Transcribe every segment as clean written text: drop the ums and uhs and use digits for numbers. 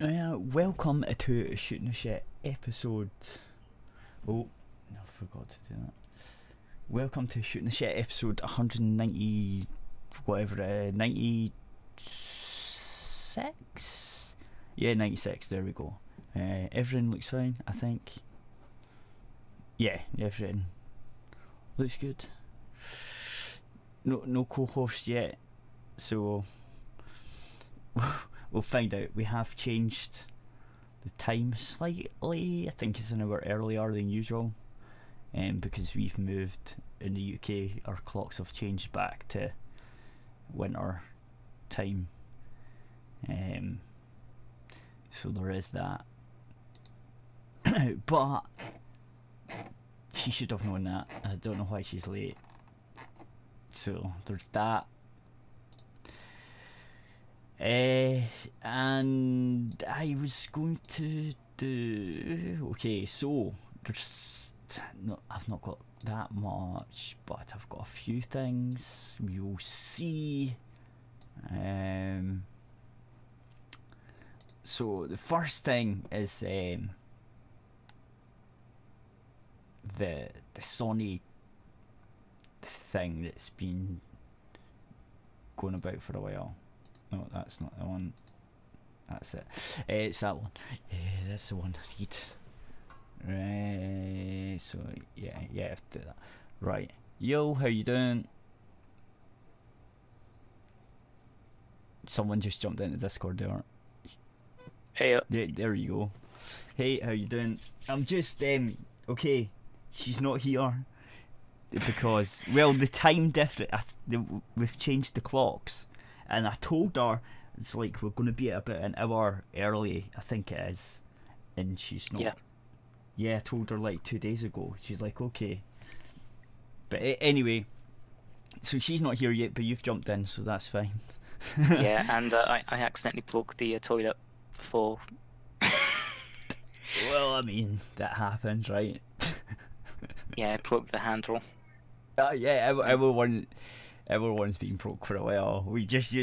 Welcome to Shooting the Shit episode. Oh, I forgot to do that. Welcome to Shooting the Shit episode 190, whatever, 96? Yeah, 96, there we go. Everything looks fine, I think. Yeah, everything looks good. No co-host yet, so we'll find out. We have changed the time slightly. I think it's an hour earlier than usual, because we've moved in the UK. Our clocks have changed back to winter time, so there is that. But she should have known that. I don't know why she's late. So there's that. And I was going to do... Okay, so there's... No, I've not got that much, but I've got a few things. You'll see. So the first thing is the Sony thing that's been going about for a while. No, that's not the one. That's it. It's that one. Yeah, that's the one I need. Right. So yeah, I have to do that. Right. Yo, how you doing? Someone just jumped into Discord there. Hey. There you go. Hey, how you doing? I'm just okay. She's not here because, well, the time different. We've changed the clocks. And I told her, it's like, we're going to be about an hour early, I think it is. And she's not. Yeah. Yeah, I told her like 2 days ago. She's like, okay. But anyway, so she's not here yet, but you've jumped in, so that's fine. Yeah, and I accidentally broke the toilet before. Well, I mean, that happens, right? Yeah, I broke the handle. Yeah, everyone's been broke for a while. We fixed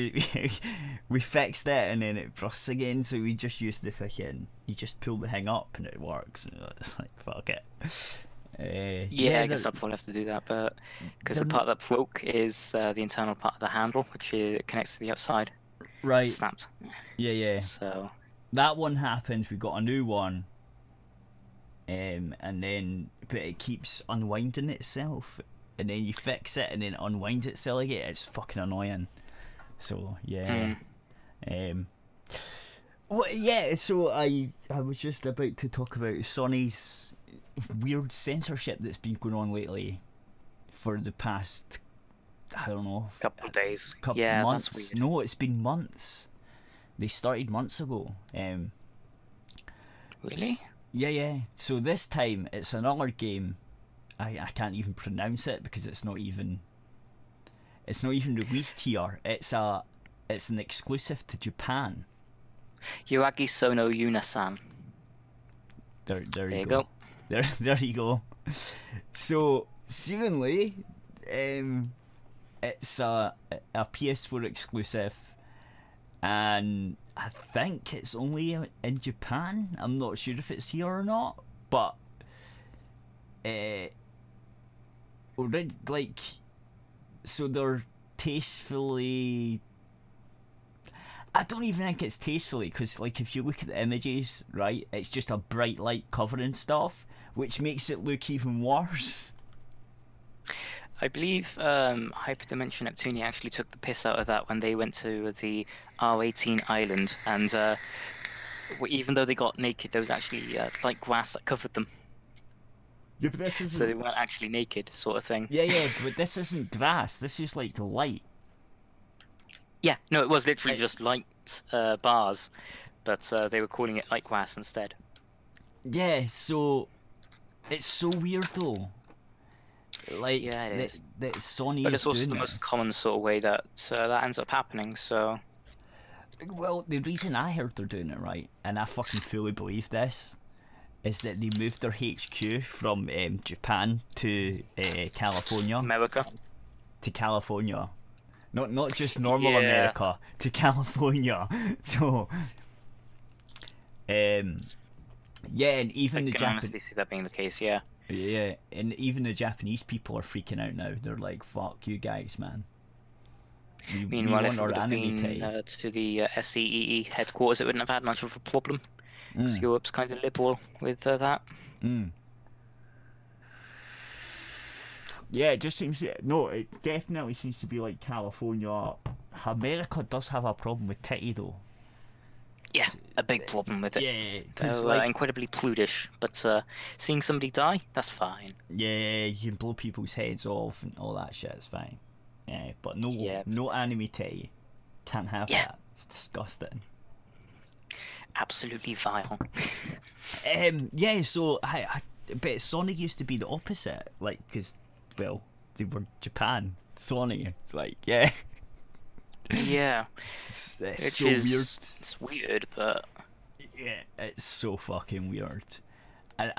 it and then it bursts again, so we just used the fucking, you just pull the thing up and it works. And it's like, fuck it. Yeah, I guess I'll probably have to do that, but because the part that broke is the internal part of the handle, which connects to the outside. Right. Snapped. Yeah. So that one happened. We got a new one, and then but it keeps unwinding itself. And then you fix it, and then it unwinds itself again. It's fucking annoying. So yeah. Well, yeah. So I was just about to talk about Sony's weird censorship that's been going on lately for the past, I don't know, couple of days. Couple yeah, months. That's weird. No, it's been months. They started months ago. Really? Yeah. So this time it's another game. I can't even pronounce it because it's not even released here. It's an exclusive to Japan. Yoagi Sono Yunasan. There you go. There you go. So seemingly, it's a PS4 exclusive, and I think it's only in Japan. I'm not sure if it's here or not, but like, so they're tastefully, I don't even think it's tastefully, because like if you look at the images, right, it's just a bright light covering stuff, which makes it look even worse. I believe Hyperdimension Neptunia actually took the piss out of that when they went to the R18 island, and even though they got naked, there was actually like grass that covered them. Yeah, but this isn't... So they weren't actually naked, sort of thing. Yeah, but this isn't grass. This is like light. Yeah, no, it was literally just light bars, but they were calling it light grass instead. Yeah, so it's so weird though. Like, yeah, it is. That Sony but is it's also doing the this. most common sort of way that that ends up happening. So, well, the reason I heard they're doing it right, and I fucking fully believe this, is that they moved their HQ from Japan to California. America. To California. Not just normal America, to California. So Yeah, and even I the can honestly see that being the case. Yeah. Yeah, and even the Japanese people are freaking out now. They're like, "Fuck you guys, man. We Meanwhile, want if it our would have anime been titty." to the SEEE headquarters, it wouldn't have had much of a problem. Because Mm, Europe's kind of liberal with that. mm. Yeah, it just seems no. It definitely seems to be like California. America does have a problem with titty though. Yeah, a big problem with it. Yeah, because They're like incredibly prudish, but seeing somebody die, that's fine. yeah, you can blow people's heads off and all that shit. It's fine. Yeah, but Yeah. no anime titty. Can't have Yeah. that. It's disgusting. Absolutely vile. Yeah, so but Sonic used to be the opposite, like, because, well, they were Japan. Sonic, it's like, yeah. Yeah. It's Which so is, weird. It's weird, but... Yeah, it's so fucking weird. And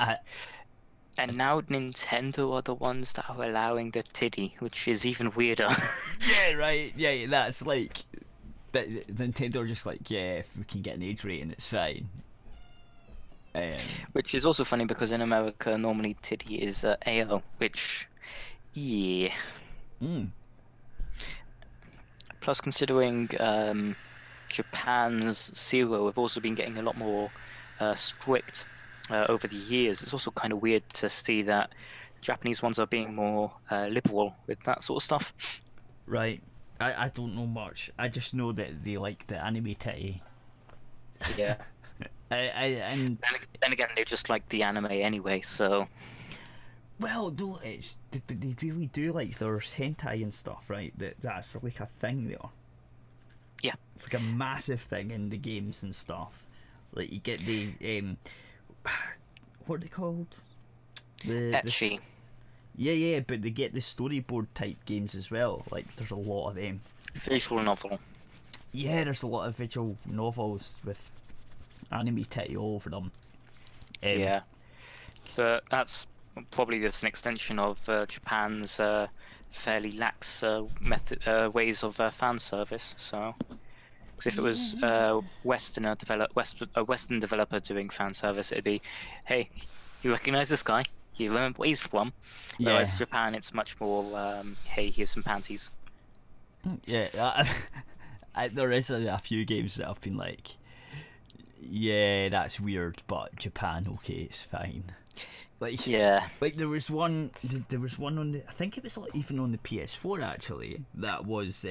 And now Nintendo are the ones that are allowing the titty, which is even weirder. yeah, right, yeah, that's like, Nintendo are just like, yeah, if we can get an age rating, it's fine. Which is also funny because in America, normally titty is AO, which, yeah. Plus, considering Japan's zero have also been getting a lot more strict over the years, it's also kind of weird to see that Japanese ones are being more liberal with that sort of stuff. Right. I don't know much. I just know that they like the anime titty. Yeah. And then again, they just like the anime anyway, so... Well, no, they really do like their hentai and stuff, right? That's like a thing there. Yeah. It's like a massive thing in the games and stuff. Like you get the what are they called? Ecchi. Yeah, but they get the storyboard type games as well. Like there's a lot of them. Visual novel. Yeah, there's a lot of visual novels with anime titty all over them. Yeah, but that's probably just an extension of Japan's fairly lax ways of fan service. So, because if it was a Western developer doing fan service, it'd be, hey, you recognise this guy? You remember what he's from? Whereas Japan, it's much more, hey, here's some panties. Yeah, there is a few games that I've been like, yeah, that's weird, but Japan, okay, it's fine. Like, yeah, like there was one on the, I think it was like even on the PS4 actually, that was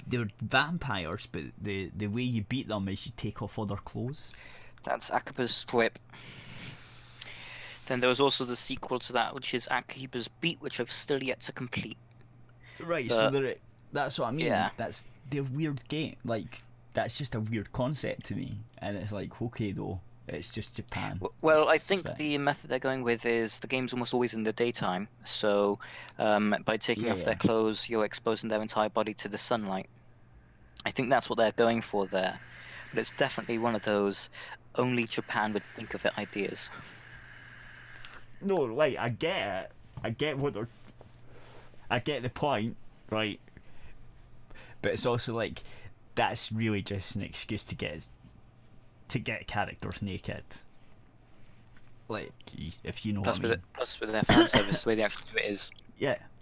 they're vampires, but the way you beat them is you take off all their clothes. That's Akiba's Whip. Then there was also the sequel to that, which is Akiba's Beat, which I've still yet to complete. Right, but, so that's what I mean. Yeah. That's their weird game. Like that's just a weird concept to me, and it's like, okay though, it's just Japan. Well, I think the method they're going with is the game's almost always in the daytime, so by taking off their clothes, you're exposing their entire body to the sunlight. I think that's what they're going for there, but it's definitely one of those only Japan would think of it ideas. No, like I get it. I get the point, right? But it's also like that's really just an excuse to get characters naked. Like, if you know what I mean. Plus with their fan service, the way they actually do it is,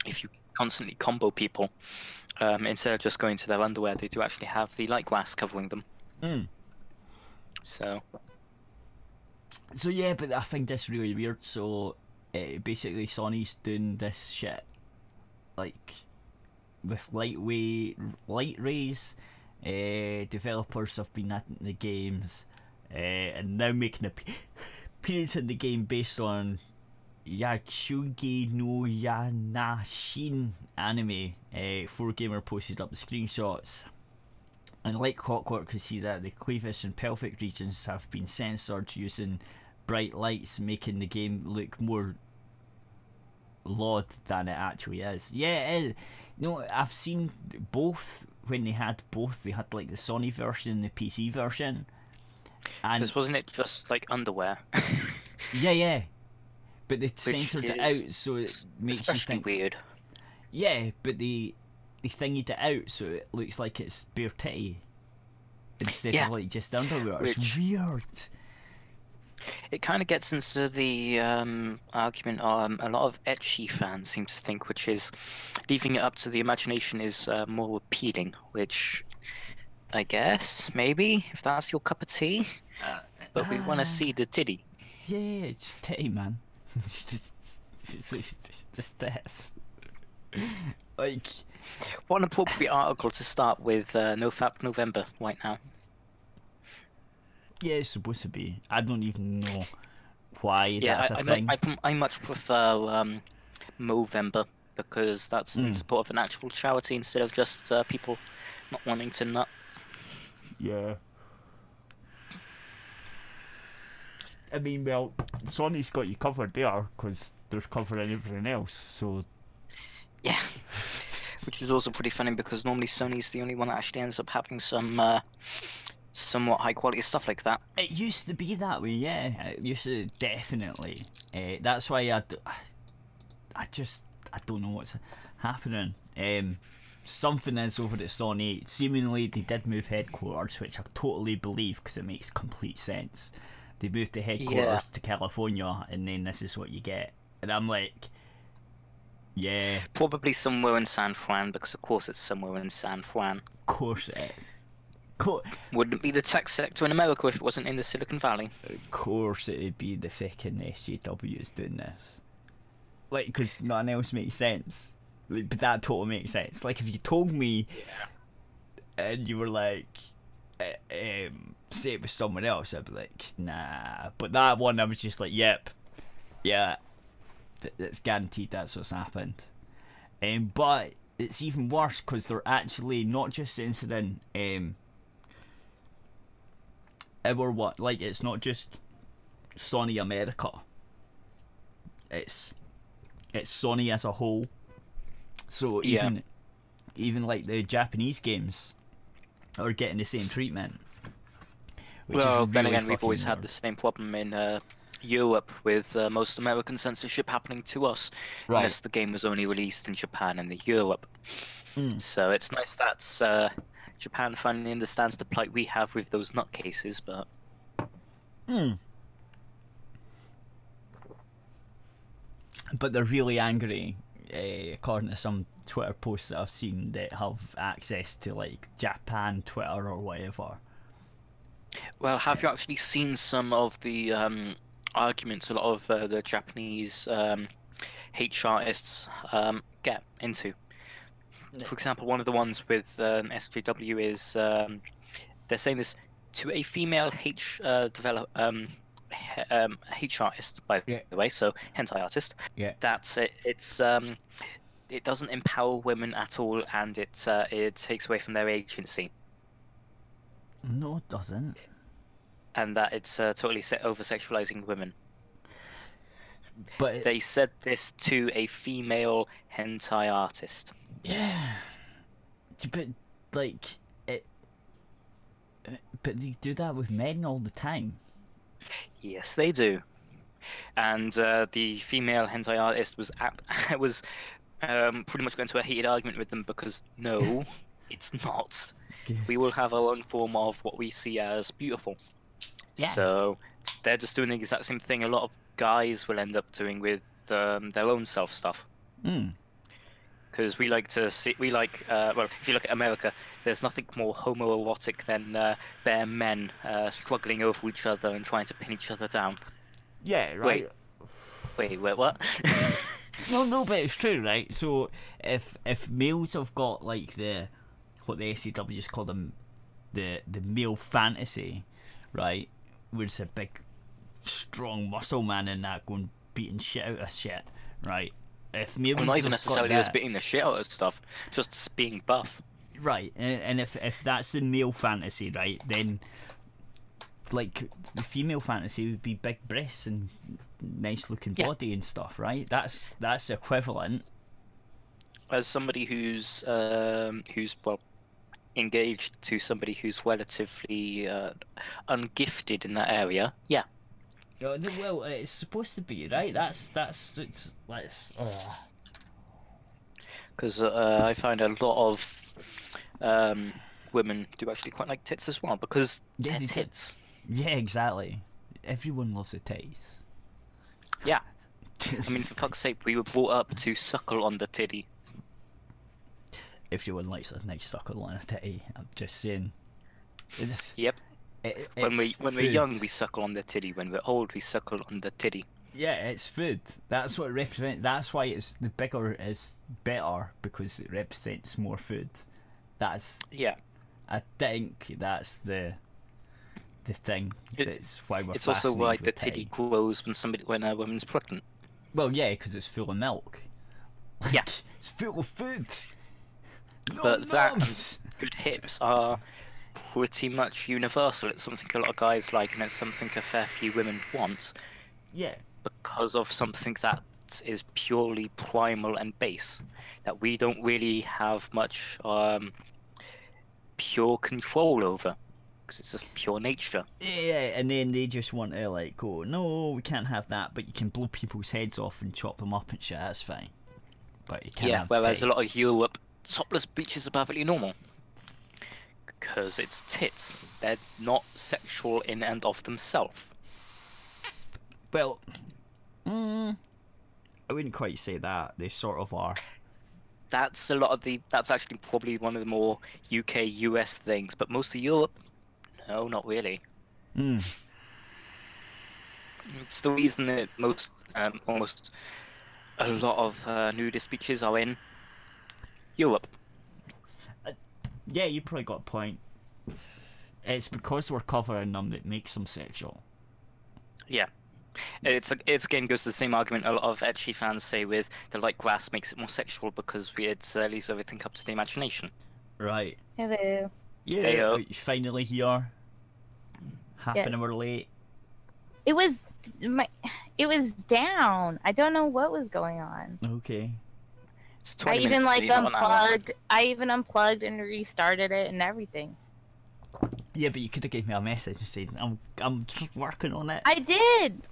if you constantly combo people, instead of just going to their underwear, they do actually have the light glass covering them. So yeah, but I think that's really weird. So basically Sony's doing this shit like with light rays. Developers have been at the games and now making appearance in the game based on Yatsugi no Yanashin anime. 4Gamer posted up the screenshots, and like clockwork, you see that the cleavage and pelvic regions have been censored using bright lights, making the game look more lewd than it actually is. Yeah, it is. No, I've seen both. When they had both, they had like the Sony version and the PC version. And this wasn't it just like underwear? yeah. But they censored it out, so it makes you think weird. Yeah, but they thingied it out so it looks like it's bare titty. instead Yeah. of like just underwear. It's Which- weird. It kind of gets into the argument a lot of ecchi fans seem to think, which is leaving it up to the imagination is more appealing, which I guess, maybe, if that's your cup of tea. But we want to see the titty. Yeah, it's titty, man. Just this. Like, What an appropriate article to start with NoFap November right now. yeah, it's supposed to be. I don't even know why Yeah, that's a thing. I much prefer Movember because that's in support of an actual charity instead of just people not wanting to nut. Yeah. I mean, well, Sony's got you covered there because they're covering everything else. So Yeah. Which is also pretty funny because normally Sony's the only one that actually ends up having some somewhat high quality stuff like that. it used to be that way, yeah. It used to definitely. That's why I don't know what's happening. Something is over at Sony. Seemingly they did move headquarters, which I totally believe because it makes complete sense. They moved the headquarters to California, and then this is what you get. And I'm like, yeah, Probably somewhere in San Fran because of course it's somewhere in San Fran. of course it is. Wouldn't it be the tech sector in America if it wasn't in the Silicon Valley? Of course it would be the fucking SJWs doing this. Like, because nothing else makes sense. Like, but that totally makes sense. Like, if you told me and you were like, say it was someone else, I'd be like, nah. But that one, I was just like, yep, yeah, it's guaranteed that's what's happened. But it's even worse because they're actually not just censoring it's not just Sony America. It's Sony as a whole. So even like the Japanese games are getting the same treatment. Well, then really again, we've always fucking had the same problem in Europe with most American censorship happening to us, Right. unless the game was only released in Japan and the Europe. So it's nice that Japan finally understands the plight we have with those nutcases, but But they're really angry, according to some Twitter posts that I've seen that have access to like Japan Twitter or whatever. well, have you actually seen some of the arguments a lot of the Japanese H artists get into? For example, one of the ones with SJW is they're saying this to a female H H artist, by the way, so hentai artist. Yeah. That's it. It doesn't empower women at all, and it takes away from their agency, No, it doesn't. and that it's totally over sexualizing women. But They said this to a female hentai artist. yeah, but like it. But they do that with men all the time. Yes, they do. And the female hentai artist was pretty much going to a heated argument with them because no, it's not. We will have our own form of what we see as beautiful. Yeah. So they're just doing the exact same thing a lot of guys will end up doing with their own self stuff. Because we like to see, well, if you look at America, there's nothing more homoerotic than bare men struggling over each other and trying to pin each other down. Yeah, right. Wait, what? No, but it's true, right? So if males have got like what the SCWs call them, the male fantasy, right? Where it's a big, strong muscle man in that going beating shit out of shit, right? If males Well, not even have got necessarily that, just beating the shit out of stuff, just being buff. right? And if that's the male fantasy, right, then like the female fantasy would be big breasts and nice looking body and stuff, right? That's equivalent. As somebody who's well engaged to somebody who's relatively ungifted in that area, yeah. Well, it's supposed to be, right? Because I find a lot of women do actually quite like tits as well, because Yeah, they're they do. tits. Yeah, exactly. Everyone loves the titties. Yeah. I mean, for fuck's sake, we were brought up to suckle on the titty. Everyone likes a nice suckle on a titty. I'm just saying. Yep. When we're food. young, we suckle on the titty. When we're old, we suckle on the titty. Yeah, it's food. That's what it represents. That's why it's the bigger is better, because it represents more food. That's. Yeah. I think that's the thing. That's why we're. It's also why fascinated the with titty grows when a woman's pregnant. Well, yeah, because it's full of milk. Yeah. It's full of food. But that and good hips are pretty much universal. It's something a lot of guys like, and it's something a fair few women want. Yeah. Because of something that is purely primal and base, that we don't really have much pure control over, because it's just pure nature. Yeah, and then they just want to like go, no, we can't have that, but you can blow people's heads off and chop them up and shit. That's fine. But you can't. Yeah, have whereas titty. a lot of Europe, topless beaches are perfectly normal. Because it's tits. They're not sexual in and of themselves. Well, I wouldn't quite say that. They sort of are. That's that's actually probably one of the more UK, US things, but most of Europe, no, not really. It's the reason that almost a lot of nudist beaches are in Europe. Yeah, you probably got a point. It's because we're covering them that makes them sexual. Yeah. It's again goes to the same argument a lot of ecchi fans say with the light grass makes it more sexual because it leaves everything up to the imagination. Right. Hello. Yeah, Heyo. you finally here. Half Yes. an hour late. It was down. I don't know what was going on. Okay. It's I 20 even minutes, like so not an hour. unplugged. I even unplugged and restarted it and everything. Yeah, but you could have gave me a message and said, I'm just working on it. I did.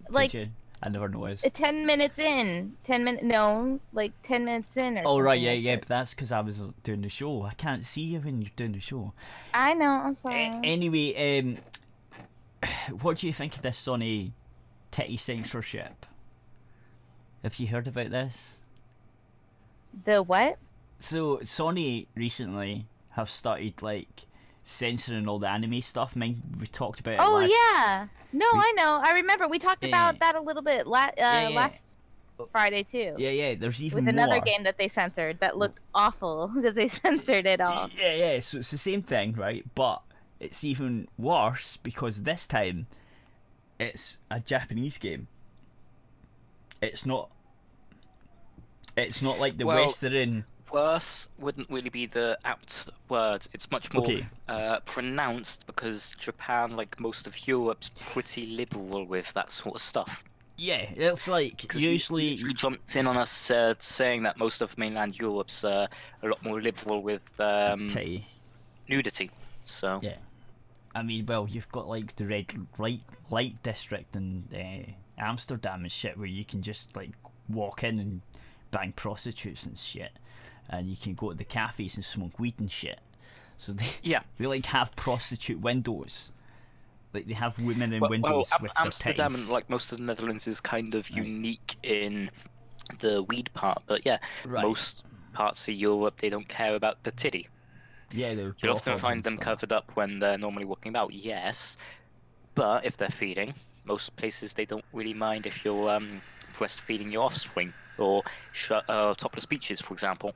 Like Did you? I never noticed. 10 minutes in. 10 minutes. No, like 10 minutes in. Or Oh right, something yeah, like yeah, that. but that's because I was doing the show. I can't see you when you're doing the show. I know. I'm sorry. Anyway, what do you think of this Sony titty censorship? Have you heard about this? The what? So Sony recently have started like censoring all the anime stuff. I mean, we talked about it Oh last... yeah. No, I know. I remember we talked Yeah. about that a little bit yeah. last Friday too. Yeah, there's even With another more. game that they censored that looked awful because they censored it all. Yeah, so it's the same thing, right? But it's even worse because this time it's a Japanese game. It's not like the Well, Western... Worse wouldn't really be the apt word. It's much more Okay. pronounced because Japan, like most of Europe's pretty liberal with that sort of stuff. Yeah, it's like 'Cause you usually... jumped in on us saying that most of mainland Europe's a lot more liberal with titty. nudity. So Yeah. I mean, well, you've got like the red light district in Amsterdam and shit where you can just like walk in and bang prostitutes and shit. And you can go to the cafes and smoke weed and shit. So yeah. they like have prostitute windows. Like they have women in Well, windows with Amsterdam their and titties. like most of the Netherlands is kind of Right. unique in the weed part, but yeah, Right. most parts of Europe they don't care about the titty. Yeah, they're You'll often brothels find and them stuff. covered up when they're normally walking about, yes, but if they're feeding, most places they don't really mind if you're breastfeeding your offspring or topless beaches, for example.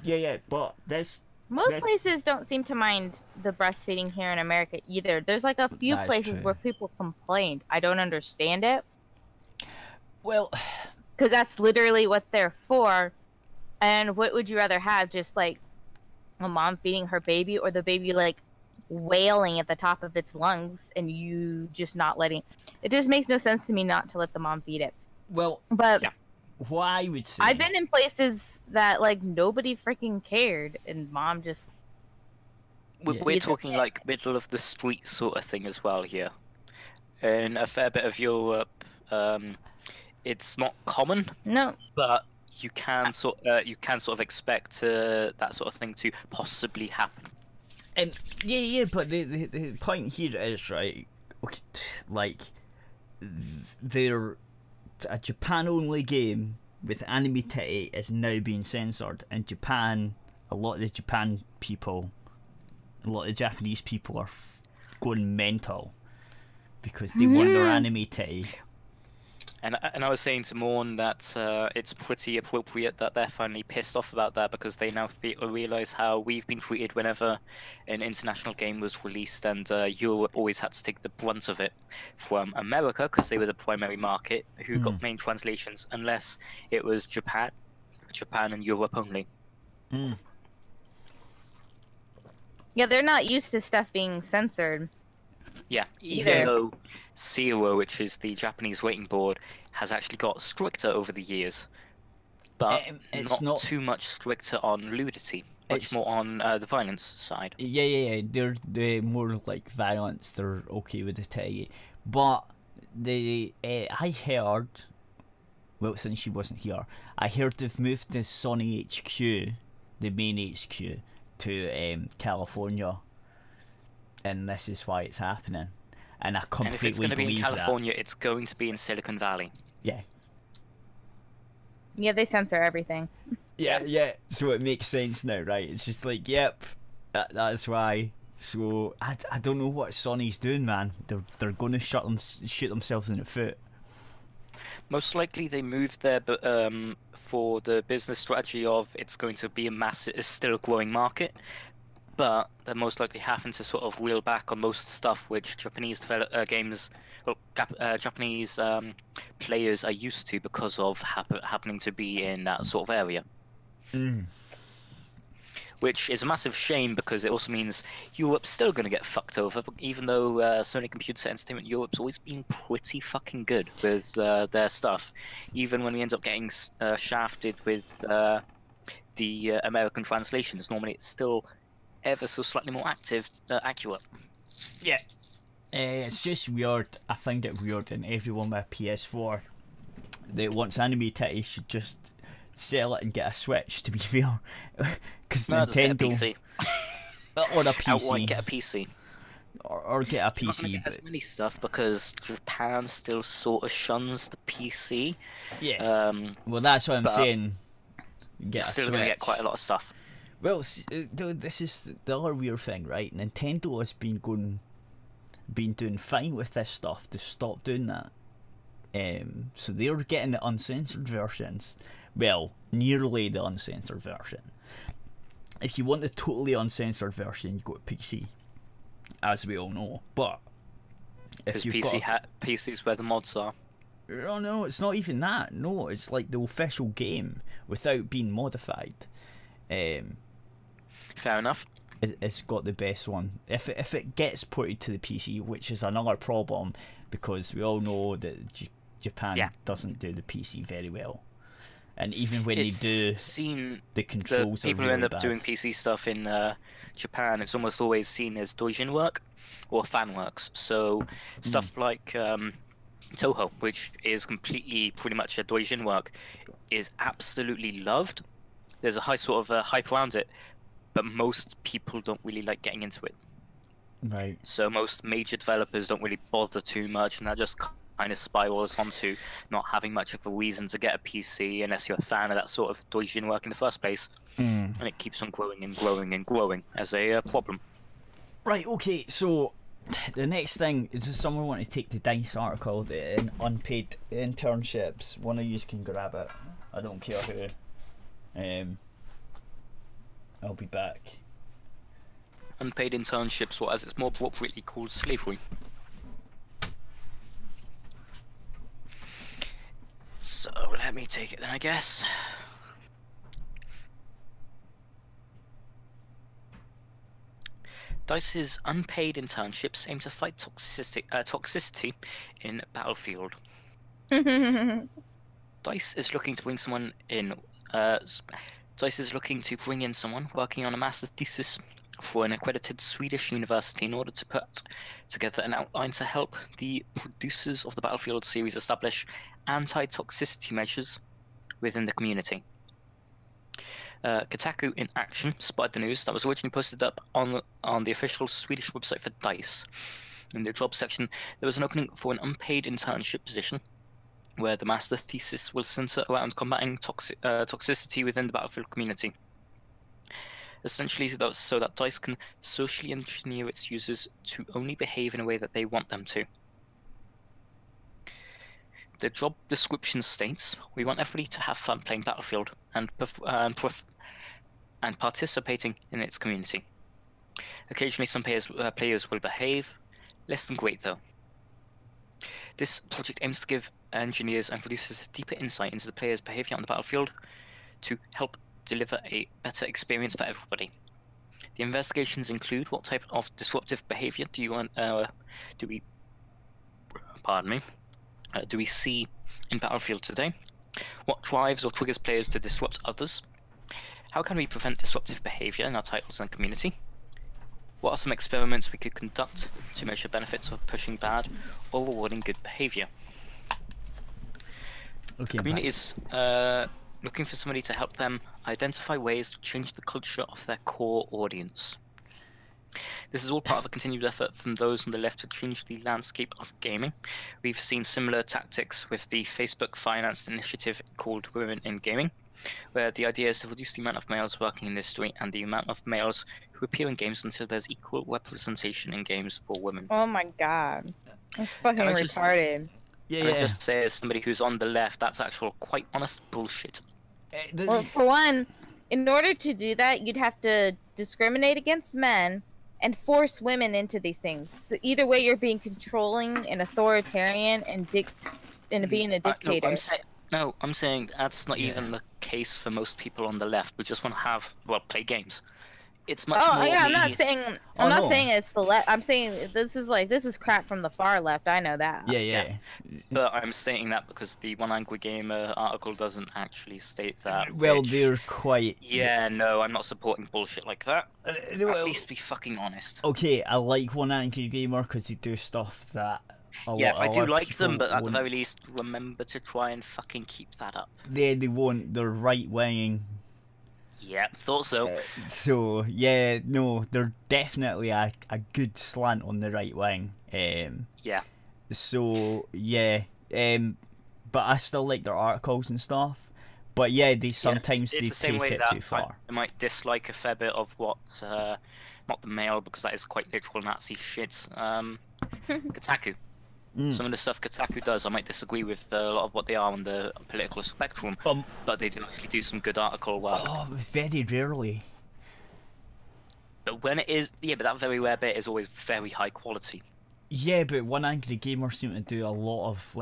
Yeah, but there's... Most That's- places don't seem to mind the breastfeeding here in America either. There's like a few That is places true. where people complained. I don't understand it Well, because that's literally what they're for. And what would you rather have? Just like a mom feeding her baby or the baby like wailing at the top of its lungs and you just not letting... It just makes no sense to me not to let the mom feed it. well, But Yeah. what I would say... I've been in places that like nobody freaking cared and mom just... Yeah. We're Either talking way. like middle of the street sort of thing as well here. In a fair bit of Europe, it's not common, No. but you can sort of expect that sort of thing to possibly happen. Yeah, but the point here is, right, okay, like, they're a Japan-only game with anime titty is now being censored. In Japan, a lot of the Japanese people are going mental because they want their anime titty. And I was saying to Morn that it's pretty appropriate that they're finally pissed off about that, because they now realise how we've been treated whenever an international game was released, and Europe always had to take the brunt of it from America, because they were the primary market who got main translations, unless it was Japan and Europe only. Yeah, they're not used to stuff being censored. Yeah, even though Zero, which is the Japanese rating board, has actually got stricter over the years, but it's not too much stricter on nudity, much more on the violence side. Yeah. They're more like violence. They're okay with the titty, but I heard. Well, since she wasn't here, I heard they've moved the Sony HQ, the main HQ, to California. And this is why it's happening, and I completely believe that. And if it's going to be in California, it's going to be in Silicon Valley. Yeah. Yeah, they censor everything. Yeah. So it makes sense now, right? It's just like, yep, that's why. So I don't know what Sony's doing, man. They're going to shoot themselves in the foot. Most likely, they moved there, but for the business strategy of it's going to be it's still a growing market. But they're most likely having to sort of reel back on most stuff which Japanese Japanese players are used to, because of happening to be in that sort of area. Which is a massive shame, because it also means Europe's still going to get fucked over, even though Sony Computer Entertainment Europe's always been pretty fucking good with their stuff. Even when we end up getting shafted with the American translations, normally it's still ever so slightly more accurate. Yeah. It's just weird. I find it weird, and everyone with a PS4 that wants anime titty should just sell it and get a Switch, to be fair. Because Nintendo... Just get a PC. Or a PC. Outright get a PC. Or get a PC. Not as many stuff, because Japan still sort of shuns the PC. Yeah. Well, that's what I'm saying. You're still going to get quite a lot of stuff. Well, this is the other weird thing, right? Nintendo has been doing fine with this stuff to stop doing that. So they're getting the uncensored versions. Well, nearly the uncensored version. If you want the totally uncensored version, you go to PC, as we all know. But if you PC is where the mods are. Oh no, it's not even that. No, it's like the official game without being modified. Fair enough. It's got the best one. If it gets ported to the PC, which is another problem, because we all know that Japan doesn't do the PC very well, and even when they do, the controls are really bad. People who end up doing PC stuff in Japan, it's almost always seen as doujin work or fan works. So stuff like Toho, which is completely pretty much a doujin work, is absolutely loved. There's a high sort of hype around it, but most people don't really like getting into it. Right. So most major developers don't really bother too much, and that just kind of spirals onto not having much of a reason to get a PC unless you're a fan of that sort of doujin work in the first place. And it keeps on growing and growing and growing as a problem. Right, okay, so the next thing is, does someone want to take the DICE article, the unpaid internships? One of you can grab it. I don't care who. I'll be back. Unpaid internships, or as it's more appropriately called, slavery. So let me take it then, I guess. DICE's unpaid internships aim to fight toxicity in Battlefield. DICE is looking to bring someone in. DICE is looking to bring in someone working on a master's thesis for an accredited Swedish university in order to put together an outline to help the producers of the Battlefield series establish anti-toxicity measures within the community. Kotaku in Action spotted the news that was originally posted up on the official Swedish website for DICE. In the job section, there was an opening for an unpaid internship position, where the master thesis will center around combating toxicity within the Battlefield community. Essentially, so that DICE can socially engineer its users to only behave in a way that they want them to. The job description states, "We want everybody to have fun playing Battlefield and participating in its community. Occasionally, some players will behave less than great, though. This project aims to give engineers and producers deeper insight into the players' behavior on the Battlefield to help deliver a better experience for everybody. The investigations include what type of disruptive behavior do we see in Battlefield today? What drives or triggers players to disrupt others? How can we prevent disruptive behavior in our titles and community? What are some experiments we could conduct to measure benefits of pushing bad or rewarding good behavior?" Okay. Community is looking for somebody to help them identify ways to change the culture of their core audience. This is all part of a continued effort from those on the left to change the landscape of gaming. We've seen similar tactics with the Facebook-financed initiative called Women in Gaming, where the idea is to reduce the amount of males working in this industry and the amount of males who appear in games until there's equal representation in games for women. Oh my god. That's fucking retarded. Yeah, I just say, as somebody who's on the left, that's actual quite honest bullshit. Well, for one, in order to do that, you'd have to discriminate against men and force women into these things. So either way, you're being controlling and authoritarian and being a dictator. I'm saying that's not even the case for most people on the left. We just want to play games. It's much more. Yeah, I'm not saying it's the left. I'm saying this is crap from the far left. I know that. Yeah. But I'm stating that because the One Angry Gamer article doesn't actually state that. Well, they're quite. Yeah, no, I'm not supporting bullshit like that. At least be fucking honest. Okay, I like One Angry Gamer because they do stuff that. I do like them, but at the very least, remember to try and fucking keep that up. They won't. They're right winging. Yeah, thought so. So yeah, no, they're definitely a good slant on the right wing. Yeah. So yeah, but I still like their articles and stuff. But yeah, they sometimes they take it too far. I might dislike a fair bit of what, not the Mail, because that is quite literal Nazi shit. Kotaku. Some of the stuff Kotaku does, I might disagree with a lot of what they are on the political spectrum, but they do actually do some good article work. Oh, very rarely. But when it is, but that very rare bit is always very high quality. Yeah, but One Angry Gamer seem to do a lot of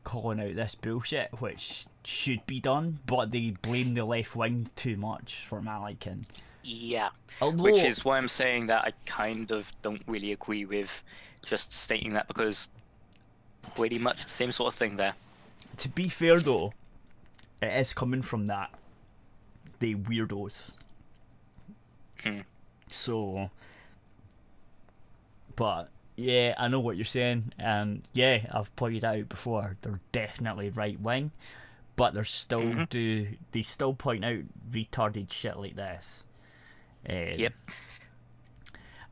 calling out this bullshit, which should be done, but they blame the left wing too much for my liking. Yeah, which is why I'm saying that I kind of don't really agree with just stating that, because pretty much the same sort of thing there. To be fair though, it is coming from that. They weirdos. So, but yeah, I know what you're saying, and yeah, I've pointed out before, they're definitely right wing, but they're still they still point out retarded shit like this. Yep.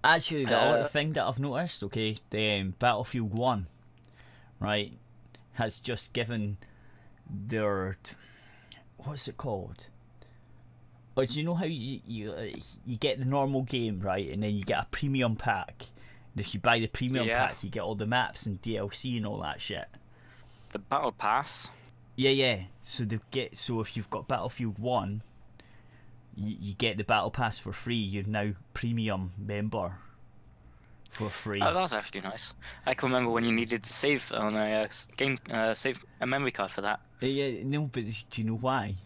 Actually, the other thing that I've noticed, okay, the Battlefield 1, right, has just given their, what's it called? Oh, do you know how you get the normal game, right, and then you get a premium pack? And if you buy the premium pack, you get all the maps and DLC and all that shit. The Battle Pass? Yeah. So if you've got Battlefield 1, you get the Battle Pass for free. You're now premium member for free. Oh, that's actually nice. I can remember when you needed to save on a game, save a memory card for that. Yeah, no, but do you know why?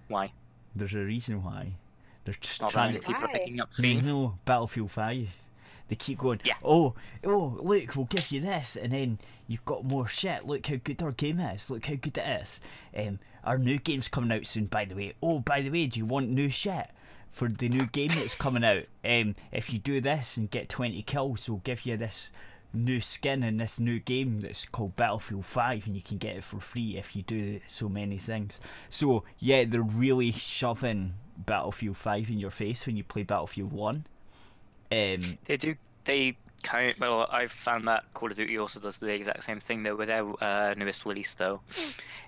Why? There's a reason why. They're just not trying to. People are picking up free. No, Battlefield 5. They keep going, oh, look, we'll give you this, and then you've got more shit. Look how good our game is. Look how good it is. Our new game's coming out soon, by the way. Oh, by the way, do you want new shit for the new game that's coming out? If you do this and get 20 kills, we'll give you this new skin in this new game that's called Battlefield 5, and you can get it for free if you do so many things. So yeah, they're really shoving Battlefield 5 in your face when you play Battlefield 1. They do. They kind of, well, I've found that Call of Duty also does the exact same thing though with their newest release though.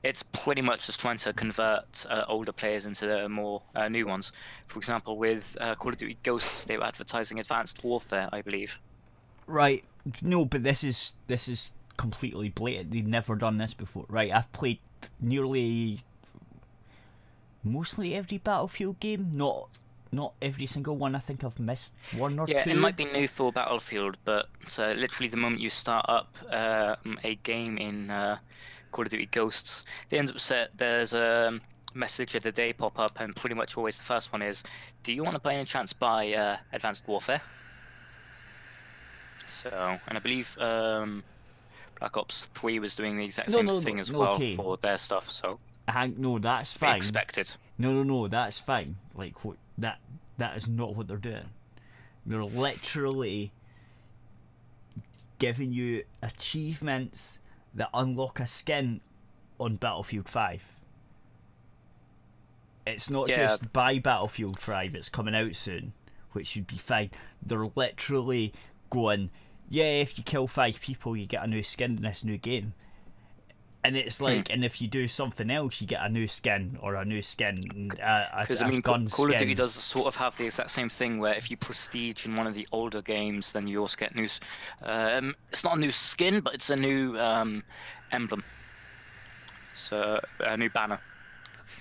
It's pretty much just trying to convert older players into the more new ones. For example, with Call of Duty Ghosts, they were advertising Advanced Warfare, I believe. Right. No, but this is completely blatant. They've never done this before. Right, I've played mostly every Battlefield game. Not every single one. I think I've missed one or two. Yeah, it might be new for Battlefield, but literally the moment you start up a game in Call of Duty Ghosts, they end up there's a message of the day pop up, and pretty much always the first one is, "Do you want to by any chance buy Advanced Warfare?" So, and I believe Black Ops 3 was doing the exact same thing as well for their stuff. So, no, that's fine. Expected. No, that's fine. Like that is not what they're doing. They're literally giving you achievements that unlock a skin on Battlefield 5. It's not just buy Battlefield 5, it's coming out soon, which should be fine. They're literally going, yeah, if you kill 5 people, you get a new skin in this new game. And it's like, and if you do something else, you get a new skin or a new skin. Because I mean, Call of Duty does sort of have the exact same thing where if you prestige in one of the older games, then you also get new. It's not a new skin, but it's a new emblem. So a new banner.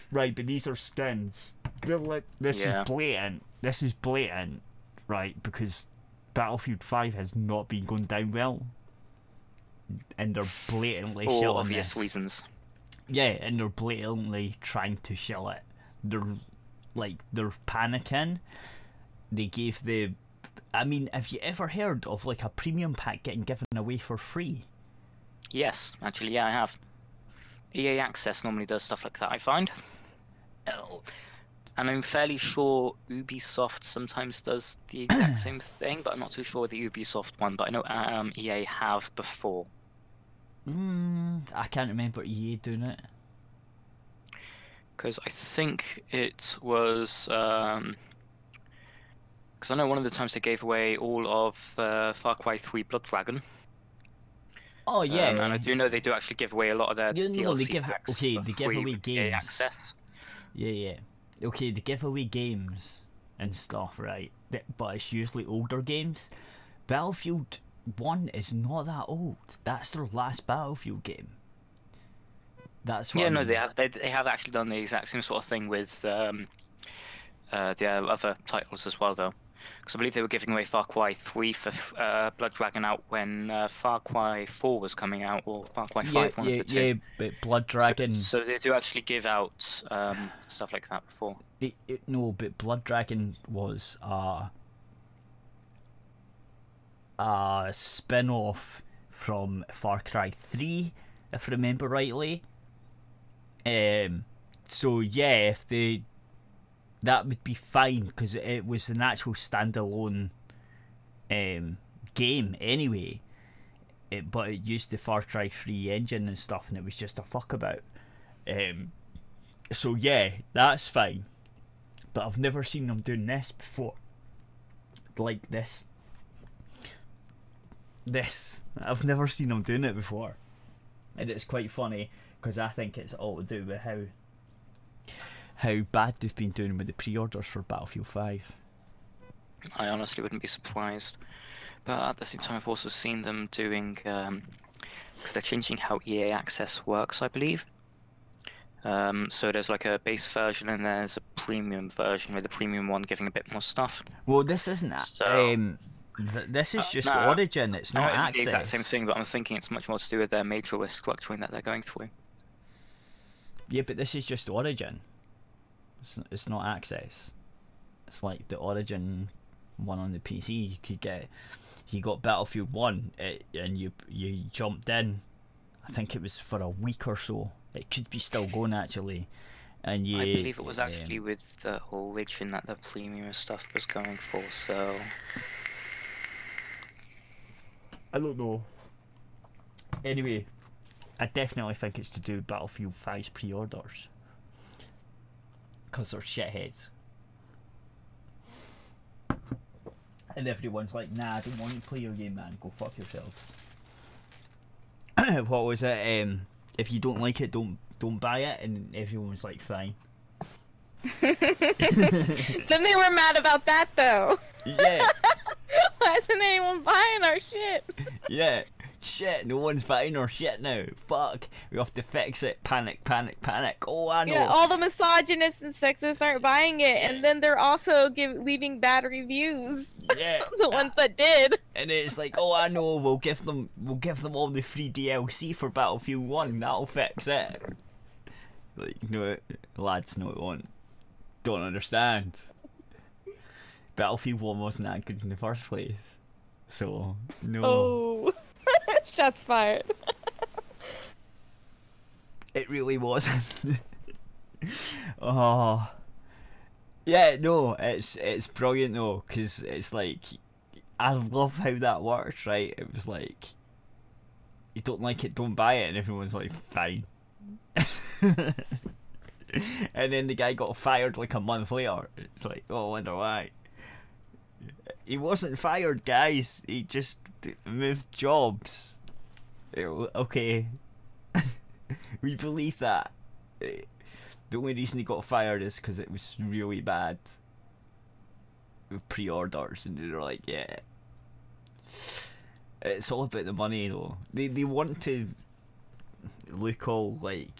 Right, but these are skins. They're like, this is blatant. This is blatant, right? Because Battlefield 5 has not been going down well. And they're blatantly shilling for obvious reasons. Yeah, and they're blatantly trying to shill it. They're panicking. They gave the... I mean, have you ever heard of like a premium pack getting given away for free? Yes, actually, yeah, I have. EA Access normally does stuff like that, I find. Oh. And I'm fairly sure Ubisoft sometimes does the exact same thing, but I'm not too sure with the Ubisoft one, but I know EA have before. I can't remember EA doing it. Because I think it was... Because I know one of the times they gave away all of Far Cry 3 Blood Dragon. Oh, yeah. And I do know they do actually give away a lot of their DLC packs. Okay, they give away EA games. Access. Yeah. Okay, they give away games and stuff, right? But it's usually older games. Battlefield 1 is not that old. That's their last Battlefield game. That's what I mean. They have actually done the exact same sort of thing with the other titles as well, though. Because I believe they were giving away Far Cry 3 for Blood Dragon out when Far Cry 4 was coming out, or Far Cry 5, one of the two. Yeah, but Blood Dragon... So they do actually give out stuff like that before. No, but Blood Dragon was a spin-off from Far Cry 3, if I remember rightly. So yeah, that would be fine, because it was an actual standalone game anyway. But it used the Far Cry 3 engine and stuff, and it was just a fuck about. So yeah, that's fine. But I've never seen them doing this before. Like this. I've never seen them doing it before. And it's quite funny, because I think it's all to do with how bad they've been doing with the pre-orders for Battlefield 5. I honestly wouldn't be surprised. But at the same time, I've also seen them doing... because they're changing how EA Access works, I believe. So there's like a base version and there's a premium version, with the premium one giving a bit more stuff. Well, this isn't... this is just Origin, it's not Access. It's the exact same thing, but I'm thinking it's much more to do with their major restructuring that they're going through. Yeah, but this is just Origin. It's not Access. It's like the Origin one on the PC. You could get... You got Battlefield 1 and you jumped in. I think it was for a week or so. It could be still going actually. And I believe it was actually with the Origin that the premium stuff was going for, so... I don't know. Anyway, I definitely think it's to do with Battlefield 5's pre-orders. Because they're shitheads. And everyone's like, nah, I don't want you to play your game, man. Go fuck yourselves. What was it? If you don't like it, don't buy it. And everyone was like, fine. Then they were mad about that, though. Yeah. Why isn't anyone buying our shit? Yeah. Shit, no one's buying our shit now. Fuck. We have to fix it. Panic, panic, panic. Oh, I know. Yeah, all the misogynists and sexists aren't buying it, and then they're also leaving bad reviews. Yeah. The ones that did. And it's like, oh, I know. We'll give them all the free DLC for Battlefield 1. That'll fix it. Like, no, lads, no, it won't. Don't understand. Battlefield 1 wasn't that good in the first place. So, no. Oh. Shots fired. It really wasn't. Oh. Yeah, no, it's brilliant though, because it's like, I love how that works, right? It was like, you don't like it, don't buy it, and everyone's like, fine. And then the guy got fired like a month later. It's like, oh, I wonder why. He wasn't fired, guys. He just moved jobs. Okay. We believe that. The only reason he got fired is because it was really bad with pre-orders, and they were like, yeah. It's all about the money, though. They want to look all like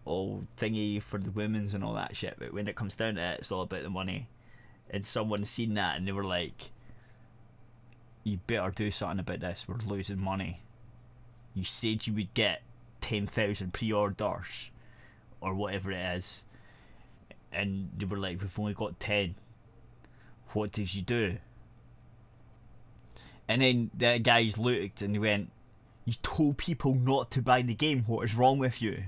all thingy for the women's and all that shit, but when it comes down to it, it's all about the money. And someone seen that and they were like, you better do something about this, we're losing money. You said you would get 10,000 pre-orders or whatever it is, and they were like, we've only got 10. What did you do? And then the guys looked and they went, you told people not to buy the game, what is wrong with you?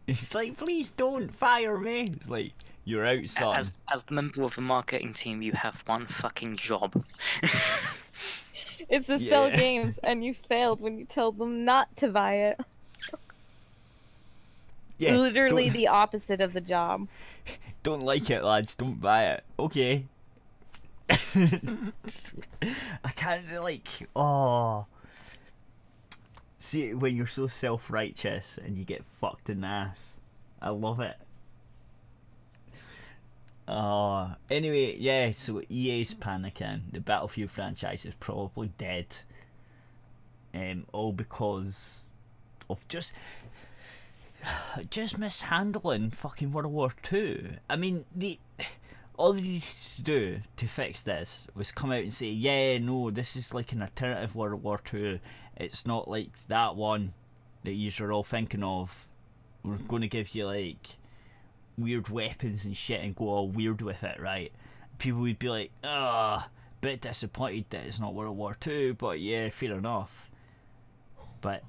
It's like, please don't fire me. It's like, you're out, son. As the member of the marketing team, you have one fucking job. It's to sell games, and you failed when you told them not to buy it. Yeah, literally the opposite of the job. Don't like it, lads. Don't buy it. Okay. I can't, like, oh. See, when you're so self-righteous and you get fucked in the ass. I love it. Anyway, yeah, so EA's panicking. The Battlefield franchise is probably dead. All because of just mishandling fucking World War II. I mean, all they needed to do to fix this was come out and say, yeah, no, this is like an alternative World War II. It's not like that one that you're all thinking of. We're going to give you like weird weapons and shit and go all weird with it, right? People would be like, bit disappointed that it's not World War II, but yeah, fair enough. But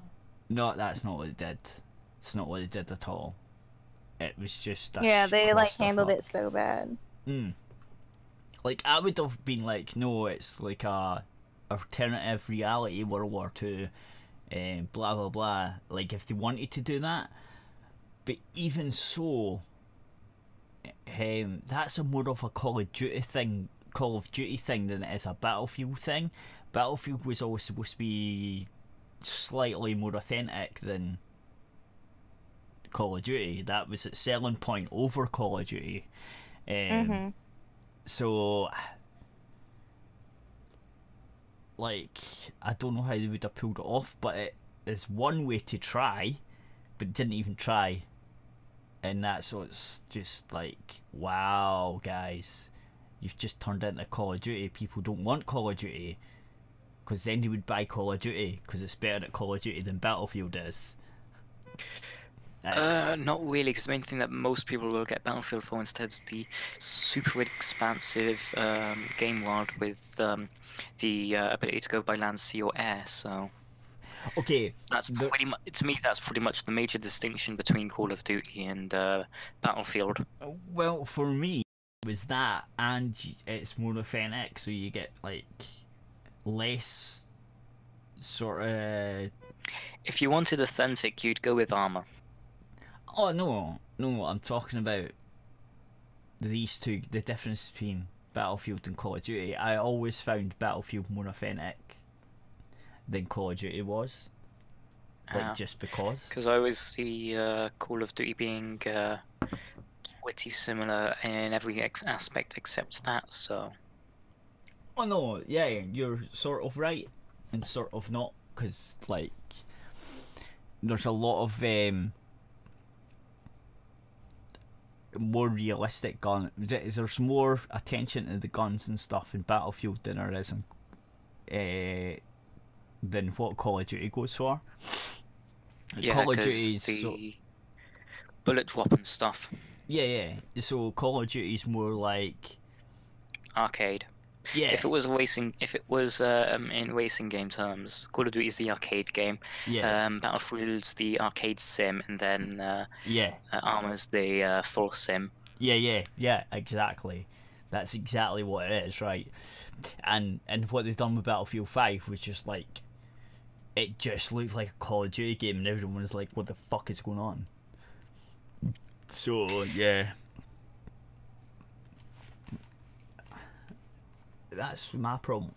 no, that's not what they did. It's not what they did at all. It was just they like handled it so bad. Like, I would have been like, no, it's like a alternative reality World War II, blah blah blah. Like, if they wanted to do that, but even so, that's a more of a Call of Duty thing than it is a Battlefield thing. Battlefield was always supposed to be slightly more authentic than Call of Duty. That was its selling point over Call of Duty. So, like, I don't know how they would have pulled it off, but it is one way to try, but didn't even try. And that's what's just like, wow, guys, you've just turned into Call of Duty. People don't want Call of Duty, because then they would buy Call of Duty, because it's better at Call of Duty than Battlefield is. Not really, because the main thing that most people will get Battlefield for instead is the super expansive game world with the ability to go by land, sea, or air. So, okay, that's pretty much, to me, that's pretty much the major distinction between Call of Duty and Battlefield. Well, for me, it was that, and it's more authentic, so you get like less sort of. If you wanted authentic, you'd go with armor. Oh no, I'm talking about these two. The difference between Battlefield and Call of Duty. I always found Battlefield more authentic than Call of Duty was. Like just because. Because I always see Call of Duty being pretty similar in every aspect except that. So. Oh no, yeah, you're sort of right and sort of not, because like there's a lot of more realistic gun. There's more attention to the guns and stuff in Battlefield than there is in than what Call of Duty goes for. Yeah, Call of Duty is the bullet drop and stuff. Yeah. So Call of Duty is more like Arcade. Yeah. If it was in racing game terms, Call of Duty is the arcade game. Yeah. Battlefield's the arcade sim, and then Yeah. Arma's the full sim. Yeah, exactly. That's exactly what it is, right? And what they've done with Battlefield 5 was just like, it just looked like a Call of Duty game, and everyone was like, what the fuck is going on? So, yeah. That's my problem.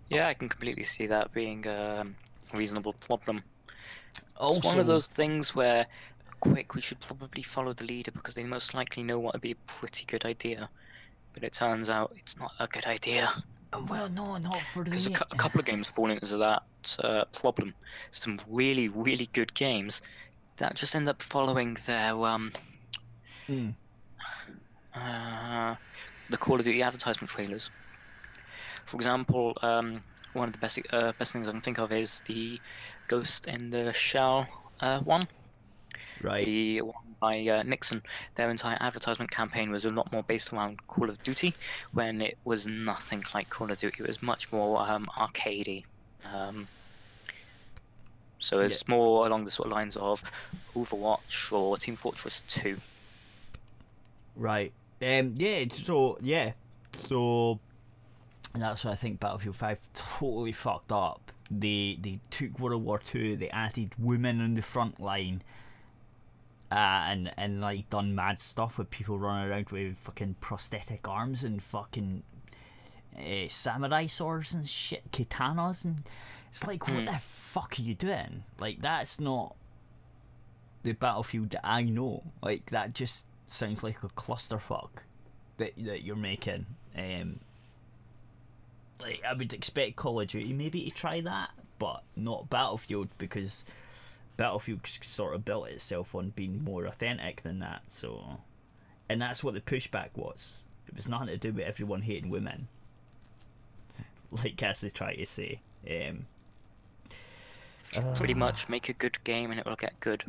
Yeah, I can completely see that being a reasonable problem. Also, It's one of those things where, we should probably follow the leader because they most likely know what would be a pretty good idea. But it turns out it's not a good idea. Well, no, not for Because the... a couple of games fall into that problem. Some really, really good games that just end up following their the Call of Duty advertisement trailers. For example, one of the best things I can think of is the Ghost in the Shell one. Right. The one by Nixon. Their entire advertisement campaign was a lot more based around Call of Duty, when it was nothing like Call of Duty. It was much more arcadey. So it's more along the sort of lines of Overwatch or Team Fortress 2. Right. So that's why I think Battlefield 5 totally fucked up. They took World War II, they added women on the front line, and like done mad stuff with people running around with fucking prosthetic arms and fucking samurai swords and shit, katanas, and it's like, what the fuck are you doing? Like, that's not the Battlefield that I know. Like, that just sounds like a clusterfuck that you're making. Like, I would expect Call of Duty maybe to try that, but not Battlefield, because Battlefield sort of built itself on being more authentic than that. So, and that's what the pushback was. It was nothing to do with everyone hating women, like Cass is trying to say. Pretty much, make a good game and it will get good.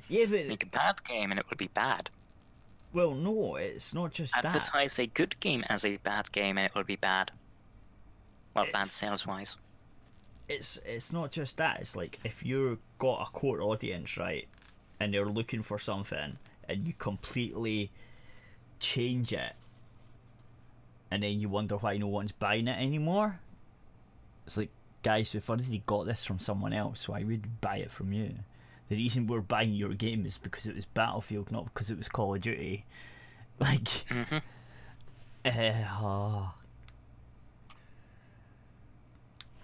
Yeah, but make a bad game and it will be bad. Well, no, it's not just that. Advertise a good game as a bad game and it will be bad. Well, bad sales-wise. It's not just that. It's like, if you've got a core audience, right, and they're looking for something, and you completely change it, and then you wonder why no one's buying it anymore. It's like, guys, we've already got this from someone else, so I would buy it from you. The reason we're buying your game is because it was Battlefield, not because it was Call of Duty. Like,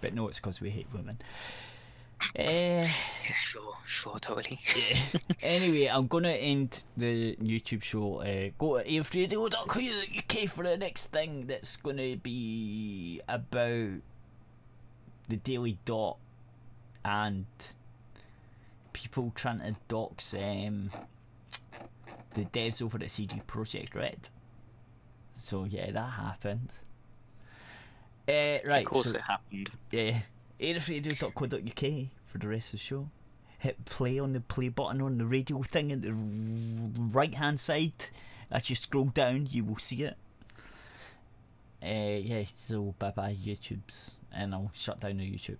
but no, it's because we hate women. Yeah, sure, totally. Yeah. Anyway, I'm gonna end the YouTube show. Go to aerithradio.co.uk for the next thing that's gonna be about the Daily Dot and people trying to dox the devs over at CD Projekt Red. So yeah, that happened. Right. Of course it happened. Yeah. aerithradio.co.uk for the rest of the show. Hit play on the play button on the radio thing at the right hand side. As you scroll down, you will see it. Yeah, so bye bye YouTubes, and I'll shut down the YouTube.